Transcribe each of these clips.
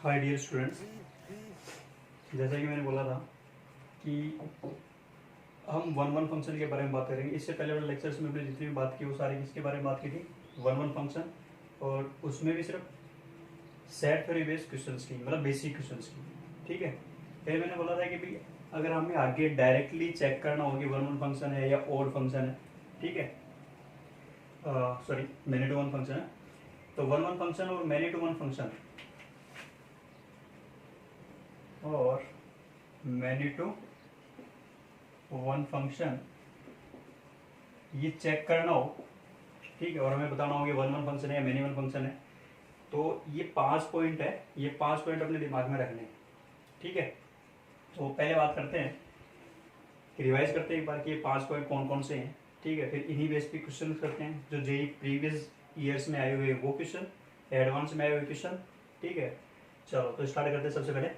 Hi dear students, जैसा कि मैंने बोला था कि हम वन वन फंक्शन के बारे में बात करेंगे। इससे पहले वाले लेक्चर्स में हमने जितनी भी बात की वो सारी किसके बारे में बात की थी? वन वन फंक्शन, और उसमें भी सिर्फ सेट थ्योरी बेस्ड क्वेश्चंस की, मतलब बेसिक क्वेश्चंस की। ठीक है, फिर मैंने बोला था कि भाई अगर हमें आगे डायरेक्टली चेक करना हो कि वन वन फंक्शन है या ओड फंक्शन है, ठीक है, sorry many to one function है, तो वन वन फंक्शन और मैनी टू वन फंक्शन और मैनी टू वन फंक्शन ये चेक करना हो, ठीक है, और हमें बताना हो कि वन वन फंक्शन है या मैनी वन फंक्शन है, तो ये 5 पॉइंट है, ये 5 पॉइंट अपने दिमाग में रखने हैं। ठीक है, तो पहले बात करते हैं कि रिवाइज करते हैं एक बार कि ये 5 पॉइंट कौन कौन से हैं। ठीक है, फिर इन्हीं बेस पे क्वेश्चन करते हैं जो जेई प्रीवियस ईयर्स में आए हुए वो क्वेश्चन, एडवांस में आए हुए क्वेश्चन। ठीक है, चलो तो स्टार्ट करते हैं। सबसे पहले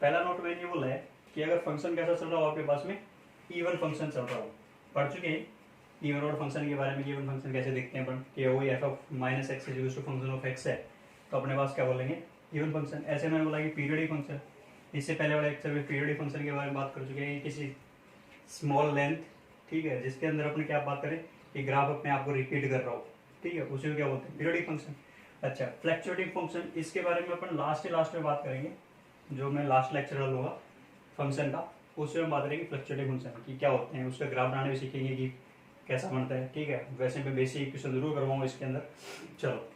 पहला नोट मैंने ये बोला है कि अगर फंक्शन कैसा चल रहा हो आपके पास में, इवन फंक्शन चल रहा हो, पढ़ चुके हैं इवन ऑड फंक्शन के बारे में। इवन फंक्शन कैसे देखते हैं अपन कि वही F of minus X is to function of X है, तो अपने पास क्या बोलेंगे? Even function. ऐसे मैंने बोला कि पीरियडिक फंक्शन, इससे पहले वाले लेक्चर में पीरियडिक फंक्शन के बारे में बात कर चुके हैं। किसी स्मॉल लेंथ, ठीक है, जिसके अंदर अपने क्या बात करें कि ग्राफ अपने आप को रिपीट कर रहा हो, ठीक है, उसी को क्या बोलते हैं? Periodic function. अच्छा, फ्लक्चुएटिंग फंक्शन, इसके बारे में अपन लास्ट में बात करेंगे, जो मैं लास्ट लेक्चर लूँगा फंक्शन का, उसमें हम बात करेंगे फ्लक्चुएटिंग फंक्शन की क्या होते हैं, उसका ग्राफ बनाने भी सीखेंगे कि कैसा बनता है। ठीक है, वैसे मैं बेसिक क्वेश्चन जरूर करवाऊंगा इसके अंदर। चलो,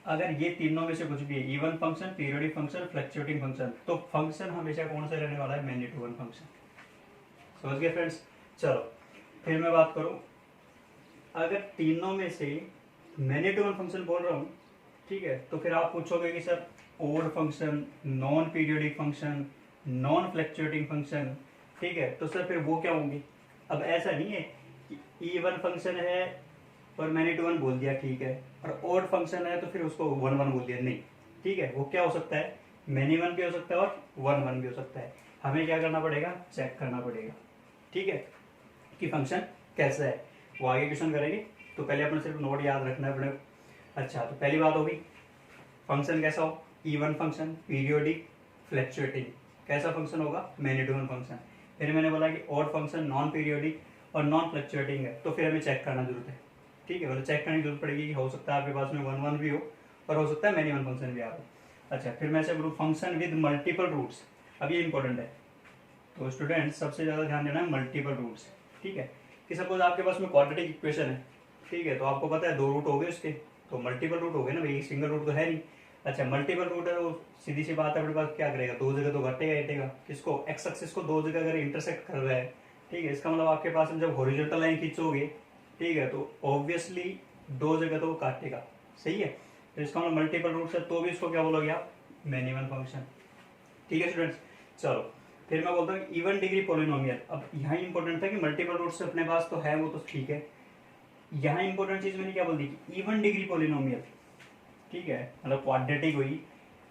अगर ये तीनों में से कुछ भी है, even function, periodic function, fluctuating function, तो फंक्शन हमेशा कौन सा रहने वाला है? Many to one function. समझ गए फ्रेंड्स? चलो फिर मैं बात करूं, अगर तीनों में से मैनी टू वन फंक्शन बोल रहा हूँ, ठीक है, तो फिर आप पूछोगे कि sir odd function, non periodic function, non fluctuating function, ठीक है, तो सर फिर वो क्या होंगे? अब ऐसा नहीं है कि इवन फंक्शन है और मैंने टू वन बोल दिया, ठीक है, और ओड फंक्शन है तो फिर उसको वन वन बोल दिया, नहीं। ठीक है, वो क्या हो सकता है? मैनी वन भी हो सकता है और वन वन भी हो सकता है। हमें क्या करना पड़ेगा? चेक करना पड़ेगा, ठीक है, कि फंक्शन कैसा है। वो आगे क्वेश्चन करेंगे, तो पहले अपने सिर्फ नोट याद रखना पड़ेगा। अच्छा, तो पहली बात होगी फंक्शन कैसा हो? Even function, periodic, fluctuating. कैसा फंक्शन होगा? Many to one function. फिर मैंने बोला कि ऑड फंक्शन, नॉन पीरियोडिक और नॉन फ्लक्चुएटिंग है, तो फिर हमें चेक करना जरूरत है। ठीक है, मतलब चेक करने की जरूरत पड़ेगी कि हो सकता है आपके पास में वन वन भी हो और हो सकता है मैनी वन फंक्शन भी आ हो। अच्छा, फिर मैं से बोलूँ फंक्शन विद मल्टीपल रूट्स। अब ये इंपॉर्टेंट है, तो स्टूडेंट सबसे ज़्यादा ध्यान देना है मल्टीपल रूट्स। ठीक है, कि सपोज आपके पास में क्वाड्रेटिक इक्वेशन है, ठीक है, तो आपको पता है 2 रूट हो गए उसके, तो मल्टीपल रूट हो गए ना भाई, सिंगल रूट तो है नहीं। अच्छा, मल्टीपल रूट है तो सीधी सी बात है, अपने पास क्या करेगा? 2 जगह तो घटेगा हटेगा। किसको? एक्स एक्सिस को 2 जगह अगर इंटरसेक्ट कर रहा है, ठीक है, इसका मतलब आपके पास में जब हॉरिजॉन्टल लाइन खींचोगे, ठीक है, तो ऑब्वियसली 2 जगह तो वो काटेगा। सही है, तो इसका मतलब मल्टीपल रूट है, तो भी इसको क्या बोलोगे आप? Many one function. ठीक है स्टूडेंट्स, चलो फिर मैं बोलता हूँ इवन डिग्री पोलिनोमियल। अब यहाँ इंपॉर्टेंट था कि मल्टीपल रूट्स अपने पास तो है, वो तो ठीक है। यहाँ इंपॉर्टेंट चीज मैंने क्या बोल दी कि इवन डिग्री पोलिनोमियल, ठीक है, मतलब क्वाड्रेटिक हुई,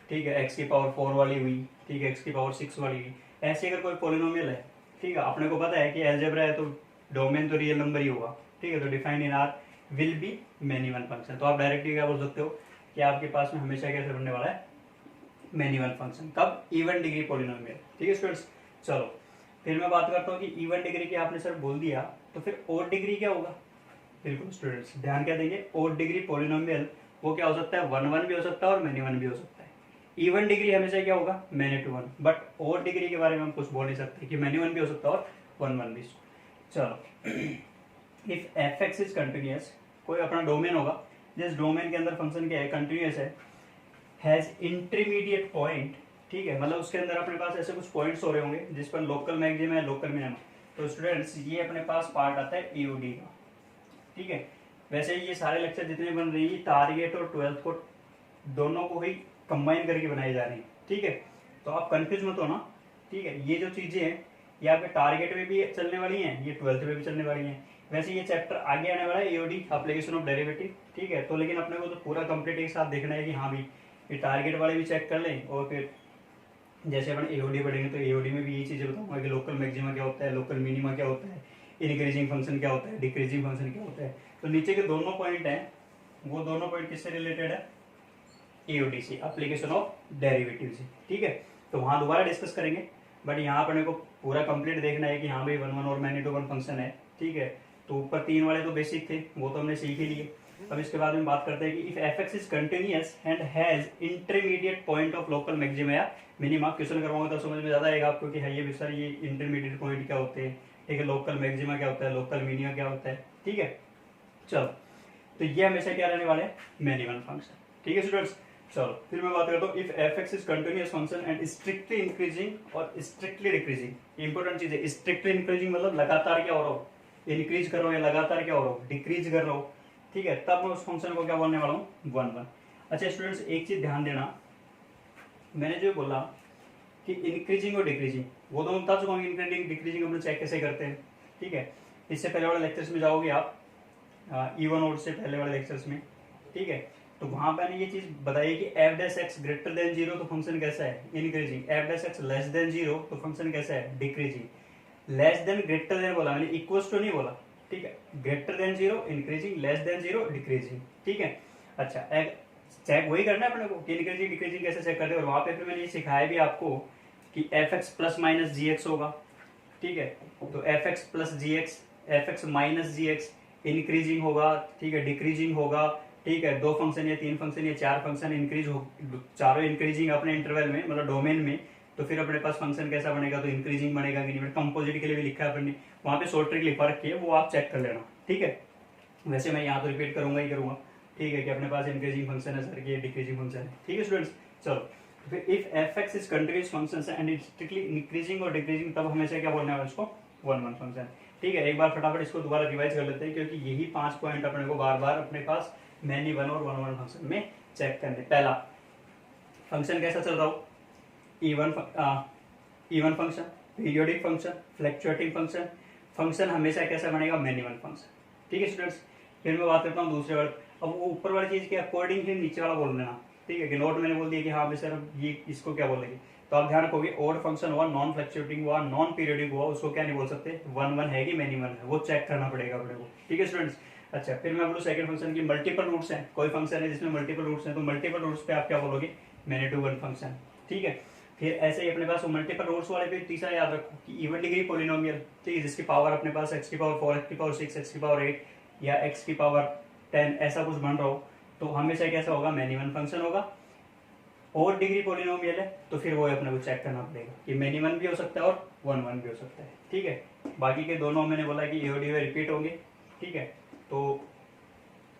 ठीक है, एक्स की पावर 4 वाली हुई, ठीक है, एक्स की पावर 6 वाली हुई, ऐसे अगर कोई पोलिनोमियल है, ठीक है, अपने को पता है कि एलजेब्रा है तो डोमेन तो रियल नंबर ही होगा, ठीक है, तो defined in are will be many one function. तो आप डायरेक्टली क्या बोल सकते हो कि आपके पास में हमेशा कैसे बनने वाला है? Many one function. कब? Even degree polynomial. ठीक है स्टूडेंट्स, चलो फिर मैं बात करता हूँ कि इवन डिग्री की आपने सर बोल दिया, तो फिर ओड डिग्री क्या होगा? बिल्कुल स्टूडेंट्स ध्यान क्या देंगे, ओड डिग्री पोलिनोमियल वो क्या हो सकता है? वन वन भी हो सकता है और मैनी वन भी हो सकता है। इवन डिग्री हमेशा क्या होगा? Many to one. But odd degree के बारे में हम कुछ बोल नहीं सकते कि मैनी वन भी हो सकता है और वन वन भी। चलो if F x is continuous, कोई अपना डोमेन होगा, जिस डोमेन के अंदर फंक्शन क्या है? कंटिन्यूस है, हैज इंटरमीडिएट पॉइंट, ठीक है, मतलब उसके अंदर अपने पास ऐसे कुछ पॉइंट्स हो रहे होंगे जिस पर लोकल मैक्सिमम है, लोकल मिनिमम। तो स्टूडेंट्स ये अपने पास पार्ट आता है ईओडी का। ठीक है, वैसे ये सारे लेक्चर जितने बन रही है टारगेट और 12th को दोनों को ही कंबाइन करके बनाई जा रही है। ठीक है, तो आप कंफ्यूज मत हो ना। ठीक है, ये जो चीजें हैं ये आपके टारगेट में भी चलने वाली हैं, ये 12th में भी चलने वाली हैं। वैसे ये चैप्टर आगे आने वाला है एओडी, एप्लीकेशन ऑफ डेरिवेटिव। ठीक है, तो लेकिन अपने को तो पूरा कंप्लीट एक साथ देखना है कि हाँ भी ये टारगेट वाले भी चेक कर लें, और फिर जैसे अपन एओडी पढ़ेंगे तो एओडी में भी यही चीजें बताऊंगा कि लोकल मैक्सिमा क्या होता है, लोकल मिनिमा क्या होता है, इंक्रीजिंग फंक्शन क्या होता है, डिक्रीजिंग फंक्शन क्या होता है। तो नीचे के दोनों पॉइंट हैं, वो दोनों पॉइंट किससे रिलेटेड है? एओडीसी, एप्लीकेशन ऑफ डेरिवेटिव्स, ठीक है। तो वहां दोबारा डिस्कस करेंगे, बट यहाँ अपने को पूरा कंप्लीट देखना है कि हाँ भाई वन वन और मैनी टू वन फंक्शन है, ठीक है। तो ऊपर 3 वाले तो बेसिक थे, वो तो हमने सीख ही लिए। अब इसके बाद में बात करते हैं कि if F x is continuous and has intermediate point of local maxima या मिनिमा, क्वेश्चन करवाऊंगा तो समझ में ज्यादा आएगा आपको कि है ये सर ये इंटरमीडिएट पॉइंट क्या होते हैं, ठीक है, लोकल मैक्सिमा क्या होता है, लोकल मिनिमा क्या होता है, ठीक है। चलो, तो ये हमेशा क्या रहने वाले हैं, मैनी वन फंक्शन, ठीक है स्टूडेंट्स। चलो फिर मैं बात करता हूँ if F x is continuous function and strictly increasing और स्ट्रिक्टली डिक्रीजिंग। इंपॉर्टेंट चीज है, स्ट्रिक्टली इंक्रीजिंग मतलब लगातार क्या हो रहा हो, इंक्रीज कर रहा हो, या लगातार क्या हो रहा हो, डिक्रीज कर रहा हो, ठीक है। तब मैं उस फंक्शन को क्या बोलने वाला हूँ, वन वन। अच्छा स्टूडेंट्स, एक चीज ध्यान देना, मैंने जो बोला कि इंक्रीजिंग और डिक्रीजिंग, वो तो मैं बता चुका हूँ, इंक्रीजिंग डिक्रीजिंग हम चेक कैसे करते हैं, ठीक है। इससे पहले वाले लेक्चर्स में जाओगे आप, इवन और से पहले वाले लेक्चर्स में, ठीक है। तो वहां पर मैंने ये चीज बताई कि F dash x greater than 0 तो फंक्शन कैसा है, increasing. F dash x less than 0 तो फंक्शन कैसा है, decreasing. Less than greater than बोला मैंने, इक्वल्स टू नहीं बोला, ठीक है। Greater than 0 increasing, less than 0 decreasing, ठीक है। अच्छा, चेक वही करना है अपने को कि इंक्रीजिंग डिक्रीजिंग कैसे चेक करते हैं। और वहां पे फिर मैंने ये सिखाया भी आपको कि एफ एक्स प्लस माइनस जी एक्स होगा, ठीक है। तो एफ एक्स प्लस जी एक्स, एफ एक्स माइनस जी एक्स इंक्रीजिंग होगा, ठीक है, डिक्रीजिंग होगा, ठीक है। 2 फंक्शन या 3 फंक्शन या 4 फंक्शन इंक्रीज हो, चारों इंक्रीजिंग अपने इंटरवल में, मतलब डोमेन में, तो फिर अपने पास फंक्शन कैसा बनेगा, तो इंक्रीजिंग बनेगा कि नहीं। कंपोजिट के लिए भी लिखा है अपने, वहां पे शॉर्ट ट्रिक लिखा रखी है, वो आप चेक कर लेना, ठीक है। वैसे मैं यहाँ तो रिपीट करूंगा ही करूंगा, ठीक है, कि अपने पास इंक्रीजिंग फंक्शन है सर, ये डिक्रीजिंग फंक्शन है, ठीक है स्टूडेंट्स। चलो फिर if F x is continuous function and it strictly increasing और डिक्रीजिंग, तब हमेशा क्या बोलना है उसको, वन वन फंक्शन, ठीक है। एक बार फटाफट इसको दोबारा रिवाइज कर लेते हैं, क्योंकि यही 5 पॉइंट अपने को बार बार अपने पास मैनी वन और वन वन फंक्शन में चेक करने। पहला, फंक्शन कैसा चल रहा हो, even function, periodic function, fluctuating function. Function हमेशा कैसा बनेगा, मैनी वन फंक्शन, ठीक है स्टूडेंट्स। फिर मैं बात करता हूँ दूसरे वर्ड। अब वो ऊपर वाली चीज के अकॉर्डिंग ही नीचे वाला बोल देना, ठीक है। कि नोट मैंने बोल दिया कि हाँ भाई सर ये इसको क्या बोलेंगे, तो आप ध्यान रखोगे, ओड फंक्शन हुआ, नॉन फ्लक्चुएटिंग हुआ, नॉन पीरियोडिक हुआ, उसको क्या नहीं बोल सकते, वन वन है कि मैनी वन है, वो चेक करना पड़ेगा अपने को, ठीक है स्टूडेंट्स। अच्छा, फिर मैं बोलूँ सेकंड फंक्शन की मल्टीपल रूट्स हैं, कोई फंक्शन है जिसमें मल्टीपल रूट्स हैं, तो मल्टीपल रूट्स पे आप क्या बोलोगे, मैनी टू वन फंक्शन, ठीक है। फिर ऐसे ही अपने पास मल्टीपल रूट्स वाले पे तीसरा याद रखो कि इवन डिग्री पोलिनोमियल, ठीक है, जिसकी पावर अपने पास x की पावर 4, x की पावर 6, x की पावर 8 या x की पावर 10 ऐसा कुछ बन रहा हो, तो हमेशा कैसा होगा, मैनी वन फंक्शन होगा। और डिग्री पोलिनोमियल है तो फिर वो अपने को चेक करना पड़ेगा कि मैनी वन भी हो सकता है और वन वन भी हो सकता है, ठीक है। बाकी के दोनों मैंने बोला कि एओडी रिपीट होंगे, ठीक है। तो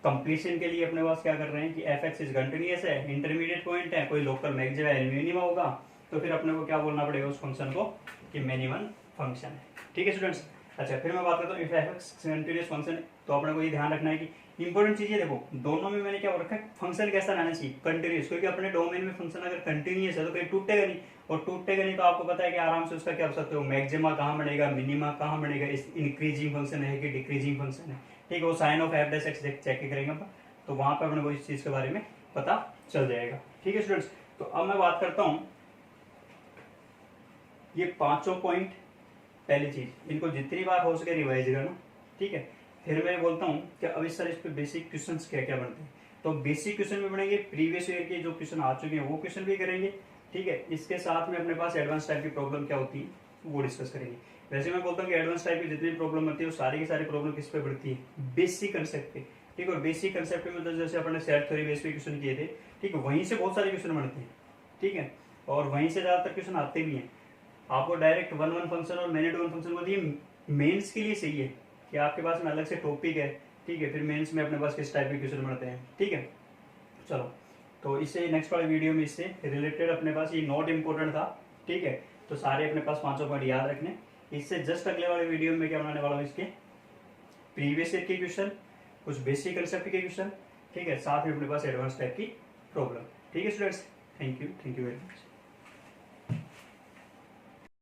कंप्लीशन के लिए अपने पास क्या कर रहे हैं कि एफ एक्स इज कंटिन्यूअस है, इंटरमीडिएट पॉइंट है, कोई लोकल मैक्सिमा या मिनिमा होगा, तो फिर अपने को क्या बोलना पड़ेगा उस फंक्शन को कि मैनी वन फंक्शन है, ठीक है स्टूडेंट्स। अच्छा, फिर मैं बात करता हूँ if F x continuous function, तो अपने को ये ध्यान रखना है कि इंपॉर्टेंट चीज है, देखो दोनों में मैंने क्या रखा है, फंक्शन कैसा रहना चाहिए, कंटिन्यूअस, क्योंकि अपने डोमेन में फंक्शन अगर कंटिन्यूअस है तो कहीं टूटेगा नहीं, और टूटेगा नहीं तो आपको पता है कि आराम से उसका क्या हो सकते हो, मैक्सिमा कहाँ बनेगा, मिनिमा कहाँ बनेगा, इंक्रीजिंग फंक्शन है कि डिक्रीजिंग फंक्शन है, ठीक है। वो sign of F dash X check करेंगे अपन, तो वहां पर अपने को इस चीज के बारे में पता चल जाएगा, ठीक है स्टूडेंट्स। तो अब मैं बात करता हूं, ये 5 पॉइंट, पहली चीज इनको जितनी बार हो सके रिवाइज करना, ठीक है। फिर मैं बोलता हूँ कि अब इस तरह इस पे बेसिक क्वेश्चंस क्या क्या बनते हैं, तो बेसिक क्वेश्चन भी बनेंगे, प्रीवियस ईयर के जो क्वेश्चन आ चुके हैं वो क्वेश्चन भी करेंगे, ठीक है। इसके साथ में अपने पास एडवांस टाइप की प्रॉब्लम क्या होती है वो डिस्कस करेंगे। वैसे मैं बोलता हूँ कि एडवांस टाइप की जितनी प्रॉब्लम होती है वो सारी की सारी प्रॉब्लम किस पे बढ़ती है, बेसिक कंसेप्ट पे, ठीक है। और बेसिक कंसेप्ट में मतलब जैसे अपने सेट थ्योरी बेस पे क्वेश्चन किए थे, ठीक है, वहीं से बहुत सारे क्वेश्चन बनते हैं, ठीक है। और वहीं से ज्यादातर क्वेश्चन आते भी हैं। आपको डायरेक्ट वन वन फंक्शन और मैनी टू वन फंक्शन को दिए मेंस के लिए सही है कि आपके पास में अलग से टॉपिक है, ठीक है। फिर मेंस में अपने पास किस टाइप के क्वेश्चन बनते हैं, ठीक है। चलो, तो इससे नेक्स्ट वाले वीडियो में इससे रिलेटेड अपने पास ये नोट इंपॉर्टेंट था, ठीक है। तो सारे अपने पास 5 पॉइंट याद रखने। इससे जस्ट अगले वाले वीडियो में क्या बनाने वाला हूँ, इसके प्रीवियस ईयर के क्वेश्चन, कुछ बेसिक कंसेप्ट के क्वेश्चन, ठीक है, साथ में अपने पास एडवांस टाइप की प्रॉब्लम, ठीक है students. Thank you very much.